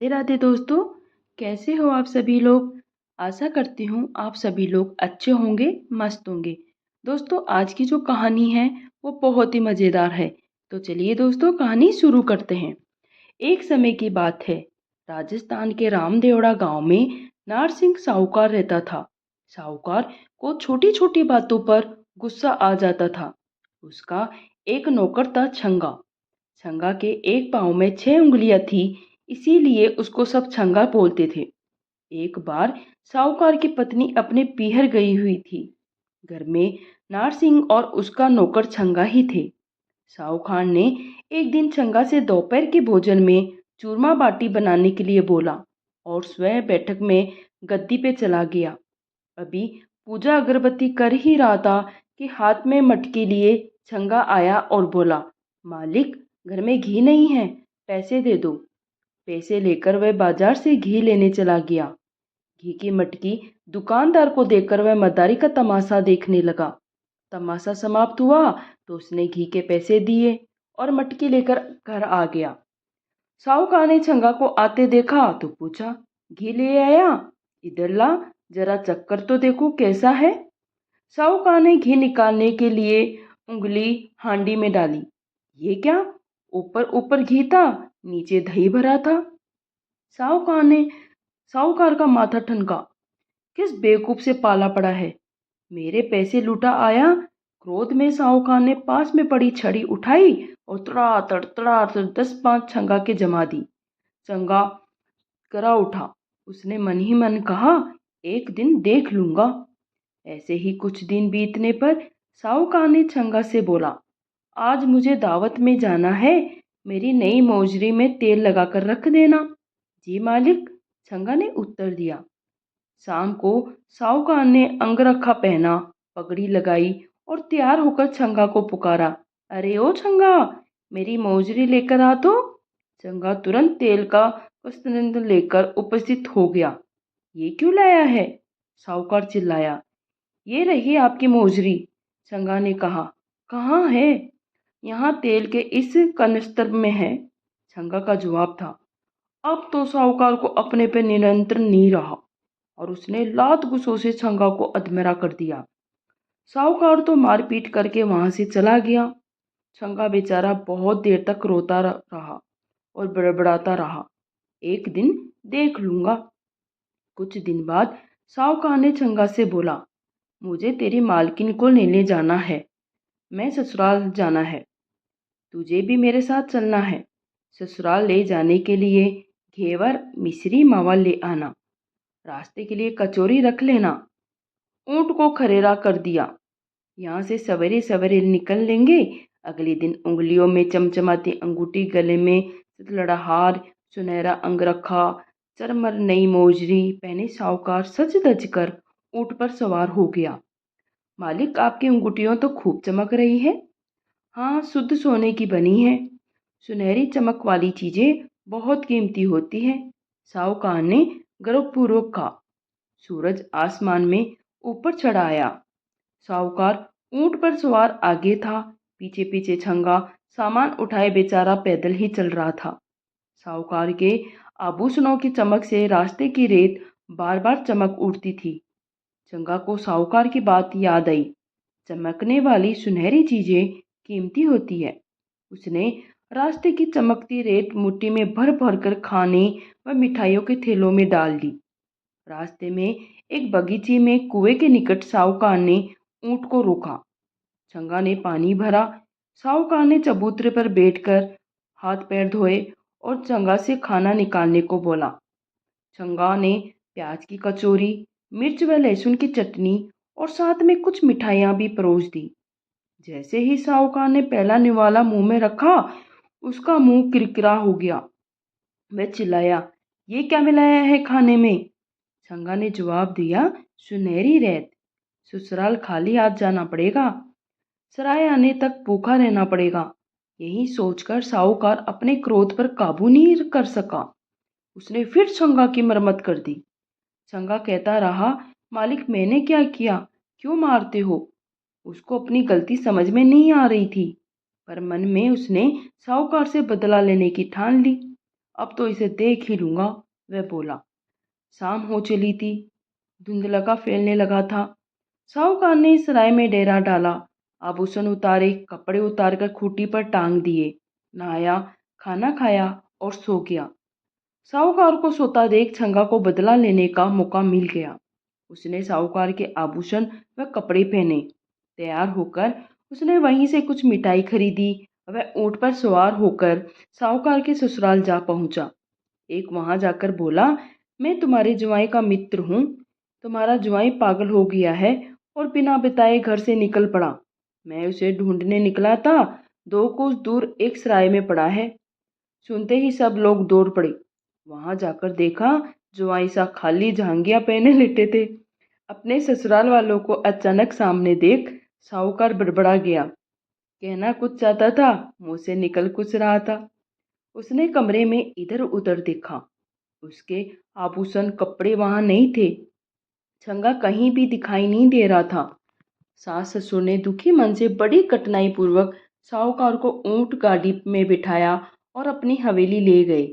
राधे राधे दोस्तों। कैसे हो आप सभी लोग। आशा करती हूँ आप सभी लोग अच्छे होंगे, मस्त होंगे। दोस्तों आज की जो कहानी है वो बहुत ही मज़ेदार है। तो चलिए दोस्तों कहानी शुरू करते हैं। एक समय की बात है, राजस्थान के रामदेवड़ा गांव में नारसिंह साहूकार रहता था। साहूकार को छोटी छोटी बातों पर गुस्सा आ जाता था। उसका एक नौकर था छंगा। छंगा के एक पाँव में 6 उंगलियां थी, इसीलिए उसको सब छंगा बोलते थे। एक बार साहूकार की पत्नी अपने पीहर गई हुई थी। घर में नारसिंह और उसका नौकर छंगा ही थे। साहूकार ने एक दिन छंगा से दोपहर के भोजन में चूरमा बाटी बनाने के लिए बोला और स्वयं बैठक में गद्दी पे चला गया। अभी पूजा अगरबत्ती कर ही रहा था कि हाथ में मटके लिए छंगा आया और बोला, मालिक घर में घी नहीं है, पैसे दे दो। पैसे लेकर वह बाजार से घी लेने चला गया। घी की मटकी दुकानदार को देकर वह मदारी का तमाशा देखने लगा। तमाशा समाप्त हुआ तो उसने घी के पैसे दिए और मटकी लेकर घर आ गया। साहूकार ने छंगा को आते देखा तो पूछा, घी ले आया? इधर ला, जरा चक्कर तो देखो कैसा है। साहूकार ने घी निकालने के लिए उंगली हांडी में डाली। ये क्या, ऊपर ऊपर घी था, नीचे दही भरा था। साहूकार ने साहूकार का माथा ठनका। किस बेवकूफ से पाला पड़ा है, मेरे पैसे लूटा आया। क्रोध में साहूकार ने पास में पड़ी छड़ी उठाई और तड़ातड़ 10 5 छंगा के जमा दी। चंगा करा उठा। उसने मन ही मन कहा, एक दिन देख लूंगा। ऐसे ही कुछ दिन बीतने पर साहूकार ने छंगा से बोला, आज मुझे दावत में जाना है, मेरी नई मौजरी में तेल लगाकर रख देना। जी मालिक, छंगा ने उत्तर दिया। शाम को साहूकार ने अंगरखा पहना, पगड़ी लगाई और तैयार होकर छंगा को पुकारा, अरे ओ छंगा, मेरी मौजरी लेकर आ तो। छंगा तुरंत तेल का कस्तरंद लेकर उपस्थित हो गया। ये क्यों लाया है? साहूकार चिल्लाया। ये रही आपकी मौजरी, छंगा ने कहा। कहाँ है? यहाँ तेल के इस कनस्तर में है, छंगा का जवाब था। अब तो साहूकार को अपने पे नियंत्रण नहीं रहा और उसने लात गुस्सों से छंगा को अधमरा कर दिया। साहूकार तो मारपीट करके वहां से चला गया। छंगा बेचारा बहुत देर तक रोता रहा और बड़बड़ाता रहा, एक दिन देख लूंगा। कुछ दिन बाद साहूकार ने छंगा से बोला, मुझे तेरी मालकिन को लेने जाना है, मैं ससुराल जाना है, तुझे भी मेरे साथ चलना है। ससुराल ले जाने के लिए घेवर मिश्री मावा ले आना, रास्ते के लिए कचौरी रख लेना। ऊंट को खरेरा कर दिया। यहाँ से सवेरे सवेरे निकल लेंगे। अगले दिन उंगलियों में चमचमाती अंगूठी, गले में लड़ा हार, सुनहरा अंगरखा, चरमर नई मौजरी पहने साहूकार सज धज कर ऊंट पर सवार हो गया। मालिक, आपकी अंगूठियों तो खूब चमक रही है। हाँ, शुद्ध सोने की बनी है। सुनहरी चमक वाली चीजें बहुत कीमती होती हैं, साहूकार ने गर्वपूर्वक कहा। सूरज आसमान में ऊपर चढ़ा आया। साहूकार ऊंट पर सवार आगे था, पीछे पीछे छंगा सामान उठाए बेचारा पैदल ही चल रहा था। साहूकार के आभूषणों की चमक से रास्ते की रेत बार बार चमक उठती थी। छंगा को साहूकार की बात याद आई। चमकने वाली सुनहरी चीजें कीमती होती है। उसने रास्ते की चमकती रेत मुट्ठी में भर भर कर खाने व मिठाइयों के थैलों में डाल दी। रास्ते में एक बगीचे में कुएं के निकट साहूकार ने ऊंट को रोका। छंगा ने पानी भरा। साहूकार ने चबूतरे पर बैठकर हाथ पैर धोए और छंगा से खाना निकालने को बोला। छंगा ने प्याज की कचौरी, मिर्च व लहसुन की चटनी और साथ में कुछ मिठाइयाँ भी परोस दी। जैसे ही साहूकार ने पहला निवाला मुंह में रखा, उसका मुंह किरकिरा हो गया। वह चिल्लाया, ये क्या मिलाया है खाने में? छंगा ने जवाब दिया, सुनहरी रेत। ससुराल खाली हाथ जाना पड़ेगा, सराय आने तक भूखा रहना पड़ेगा। यही सोचकर साहूकार अपने क्रोध पर काबू नहीं कर सका। उसने फिर छंगा की मरम्मत कर दी। छंगा कहता रहा, मालिक मैंने क्या किया, क्यों मारते हो? उसको अपनी गलती समझ में नहीं आ रही थी, पर मन में उसने साहूकार से बदला लेने की ठान ली। अब तो इसे देख ही लूँगा, वह बोला। शाम हो चली थी, धुंधलका फैलने लगा था। साहूकार ने सराय में डेरा डाला, आभूषण उतारे, कपड़े उतारकर खूंटी पर टांग दिए, नहाया, खाना खाया और सो गया। साहूकार को सोता देख छंगा को बदला लेने का मौका मिल गया। उसने साहूकार के आभूषण व कपड़े पहने। तैयार होकर उसने वहीं से कुछ मिठाई खरीदी। वह ऊंट पर सवार होकर साहूकार के ससुराल जा पहुंचा। एक वहां जाकर बोला, मैं तुम्हारे जुआई का मित्र हूँ। तुम्हारा जुआई पागल हो गया है और बिना बताए घर से निकल पड़ा। मैं उसे ढूंढने निकला था, 2 कोस दूर एक सराय में पड़ा है। सुनते ही सब लोग दौड़ पड़े। वहां जाकर देखा, जुआई सा खाली झांगियां पहने लेटे थे। अपने ससुराल वालों को अचानक सामने देख साहूकार बड़बड़ा गया। कहना कुछ चाहता था, मुंह से निकल कुछ रहा था। उसने कमरे में इधर उधर देखा। उसके आभूषण कपड़े वहां नहीं थे। छंगा कहीं भी दिखाई नहीं दे रहा था। सास ससुर ने दुखी मन से बड़ी कठिनाई पूर्वक साहूकार को ऊंट गाड़ी में बिठाया और अपनी हवेली ले गए।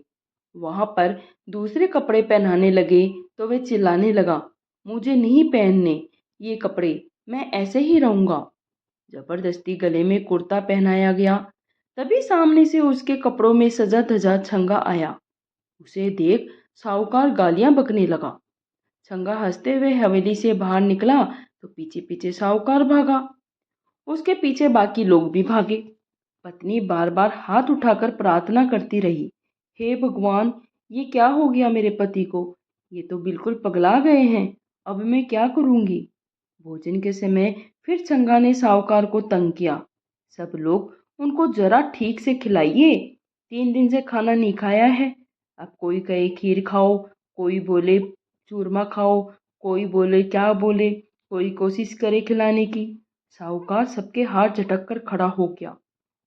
वहां पर दूसरे कपड़े पहनाने लगे तो वह चिल्लाने लगा, मुझे नहीं पहनने ये कपड़े, मैं ऐसे ही रहूंगा। जबरदस्ती गले में कुर्ता पहनाया गया। तभी सामने से उसके कपड़ों में सजा धजा छंगा आया। उसे देख साहूकार गालियां बकने लगा। छंगा हंसते हुए हवेली से बाहर निकला तो पीछे पीछे साहूकार भागा। उसके पीछे बाकी लोग भी भागे। पत्नी बार बार हाथ उठाकर प्रार्थना करती रही, हे भगवान, ये क्या हो गया मेरे पति को? ये तो बिल्कुल पगला गए हैं। अब मैं क्या करूंगी? भोजन के समय फिर छंगा ने साहूकार को तंग किया। सब लोग उनको जरा ठीक से खिलाइए, 3 दिन से खाना नहीं खाया है। अब कोई कहे खीर खाओ, कोई बोले चूरमा खाओ, कोई बोले क्या बोले, कोई कोशिश करे खिलाने की। साहूकार सबके हाथ झटक कर खड़ा हो गया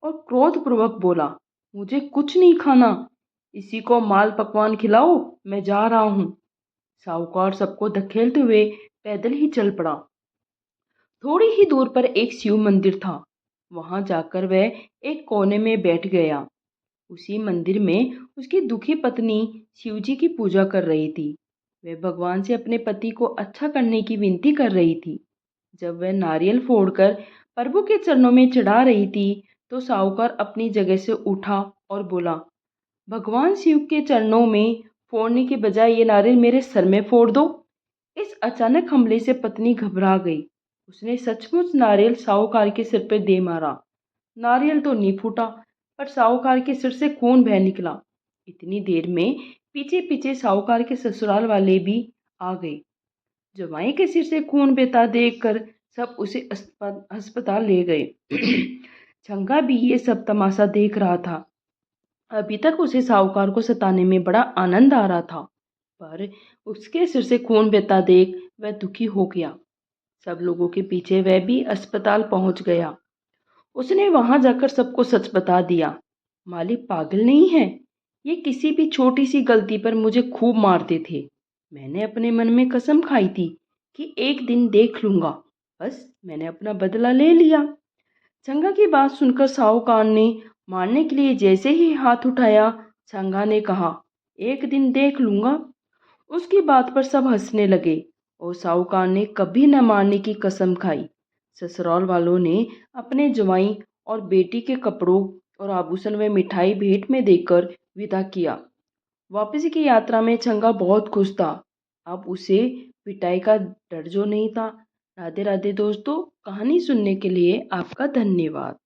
और क्रोधपूर्वक बोला, मुझे कुछ नहीं खाना, इसी को माल पकवान खिलाओ, मैं जा रहा हूँ। साहूकार सबको धकेलते हुए पैदल ही चल पड़ा। थोड़ी ही दूर पर एक शिव मंदिर था। वहां जाकर वह एक कोने में बैठ गया। उसी मंदिर में उसकी दुखी पत्नी शिवजी की पूजा कर रही थी। वह भगवान से अपने पति को अच्छा करने की विनती कर रही थी। जब वह नारियल फोड़कर प्रभु के चरणों में चढ़ा रही थी तो साहूकार अपनी जगह से उठा और बोला, भगवान शिव के चरणों में फोड़ने के बजाय ये नारियल मेरे सर में फोड़ दो। इस अचानक हमले से पत्नी घबरा गई। उसने सचमुच नारियल साहूकार के सिर पर दे मारा। नारियल तो नहीं फूटा, पर साहूकार के सिर से खून बह निकला। इतनी देर में पीछे पीछे साहूकार के ससुराल वाले भी आ गए। जवाई के सिर से खून बहता देखकर सब उसे अस्पताल ले गए। छंगा भी ये सब तमाशा देख रहा था। अभी तक उसे साहूकार को सताने में बड़ा आनंद आ रहा था, पर उसके सिर से खून बहता देख वह दुखी हो गया। सब लोगों के पीछे वह भी अस्पताल पहुंच गया। उसने वहां जाकर सबको सच बता दिया। मालिक पागल नहीं है, ये किसी भी छोटी सी गलती पर मुझे खूब मारते थे। मैंने अपने मन में कसम खाई थी कि एक दिन देख लूंगा। बस मैंने अपना बदला ले लिया। छंगा की बात सुनकर साहूकार ने मारने के लिए जैसे ही हाथ उठाया, छंगा ने कहा, एक दिन देख लूंगा। उसकी बात पर सब हंसने लगे और साहूकार ने कभी न मारने की कसम खाई। ससुराल वालों ने अपने जवाई और बेटी के कपड़ों और आभूषण व मिठाई भेंट में देकर विदा किया। वापसी की यात्रा में छंगा बहुत खुश था। अब उसे पिटाई का डर जो नहीं था। राधे राधे दोस्तों, कहानी सुनने के लिए आपका धन्यवाद।